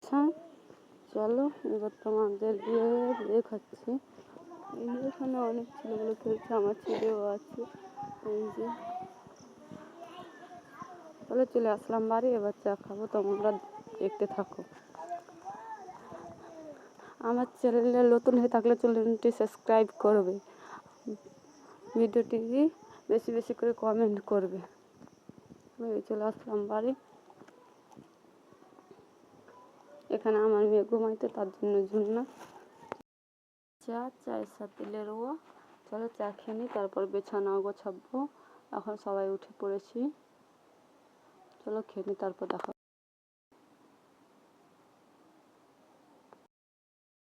আচ্ছা চলো এবার তোমাদের বিয়ে খাচ্ছি। এই যে এখানে অনেক ছেলেগুলো খেলছে, আমার ছেলেও আছে। এই যে চলো চলে আসলাম বাড়ি, এবার চা খাবো, তোমরা দেখতে থাকো। আমার চ্যানেলে নতুন হয়ে থাকলে চ্যানেলটি সাবস্ক্রাইব করবে, ভিডিওটি বেশি বেশি করে কমেন্ট করবে। চলে আসলাম বাড়ি, এখানে আমার মেয়ে ঘুমাইতে, তার জন্য চায়ের সাথে লেরোয়া। চলো চা খেয়ে নিই, তারপর বিছানা গোছাবো। এখন সবাই উঠে পড়েছি, চলো খেয়ে নিই, তারপর দেখা।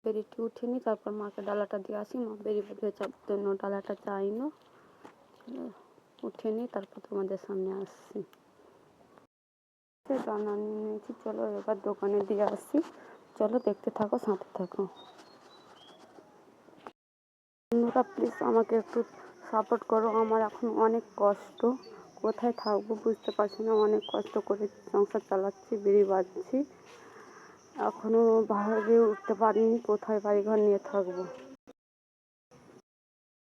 বেরিটি উঠিনি, তারপর মাকে ডালাটা দিয়ে আসি। মা বেরিয়ে চার জন্য ডালাটা চাইলো। উঠে নিই, তারপর তোমাদের সামনে আসছি। রান্না নিয়েছি, চলো এবার দোকানে দিয়ে আসি। চলো দেখতে থাকো, সাথে থাকো। বন্ধুরা প্লিজ আমাকে একটু সাপোর্ট করো, আমার এখন অনেক কষ্ট, কোথায় থাকবো বুঝতে পারছি না। অনেক কষ্ট করে সংসার চালাচ্ছি, বেরিয়ে বাড়ছি, এখনো বাইরে উঠতে পারিনি, কোথায় বাড়িঘর নিয়ে থাকবো।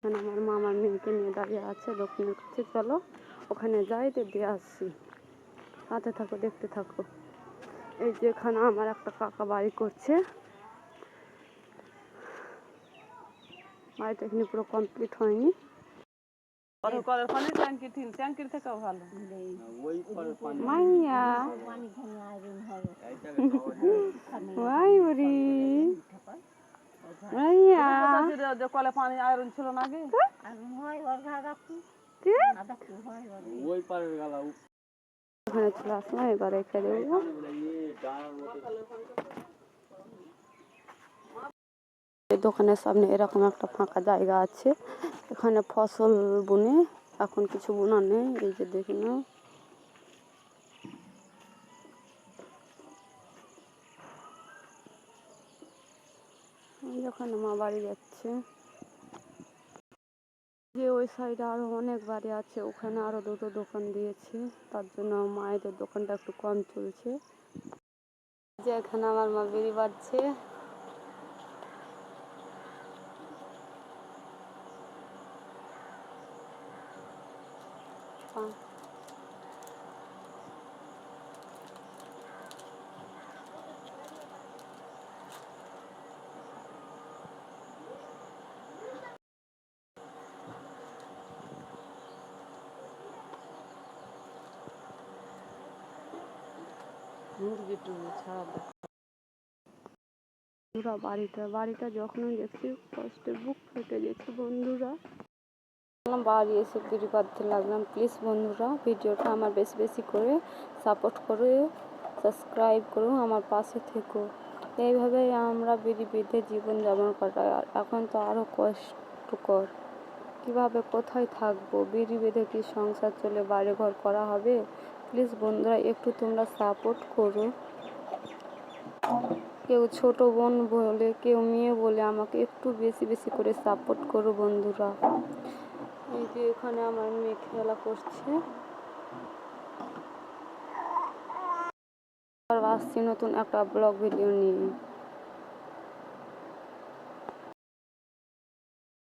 আমার মামার মেয়েকে নিয়ে দাঁড়িয়ে আছে দোকানের কাছে, চলো ওখানে যাই, দিয়ে আসছি। সাথে থাকো, দেখতে থাকো। এই যে এখানে আমার একটা কাকা বাড়ি করছে, বাড়িটা এখানে পুরো কমপ্লিট হয়নি। মাইয়া কলে পানি আয়রন ছিল না আগে, ওখানে চলে আসলাম, এবার রেখে দেবো। দোকানের সামনে এরকম একটা ফাঁকা জায়গা আছে, এখানে ফসল বুনে, এখন কিছু বোনা নেই। এই যে দেখি না, যখন মা বাড়ি যাচ্ছে, যে ওই সাইডে আরো অনেক বাড়ি আছে, ওখানে আরো দুটো দোকান দিয়েছে, তার জন্য মায়েদের দোকানটা একটু কম চলছে। যে এখানে আমার মা বেরিয়ে বাড়ছে, বন্ধুরা বাড়িটা যখনই দেখছি কষ্টে বুক ফেটে গেছে। বন্ধুরা বাড়ি এসে বেরিয়ে বাড়তে লাগলাম। প্লিজ বন্ধুরা ভিডিওটা আমার বেশি বেশি করে সাপোর্ট করে সাবস্ক্রাইব করুন, আমার পাশে থেকো। এইভাবেই আমরা বেঁধে জীবনযাপন কাটাই। আর এখন তো আরও কষ্টকর, কীভাবে কোথায় থাকবো, বেঁধে কি সংসার চলে বাড়ি ঘর করা হবে? প্লিজ বন্ধুরা একটু তোমরা সাপোর্ট করো। কেউ ছোট বোন বলে, কেউ মেয়ে বলে আমাকে একটু বেশি বেশি করে সাপোর্ট করো বন্ধুরা। এই যে এখানে আমার মেয়ে খেলা করছে। আসছি নতুন একটা ব্লগ ভিডিও নিয়ে।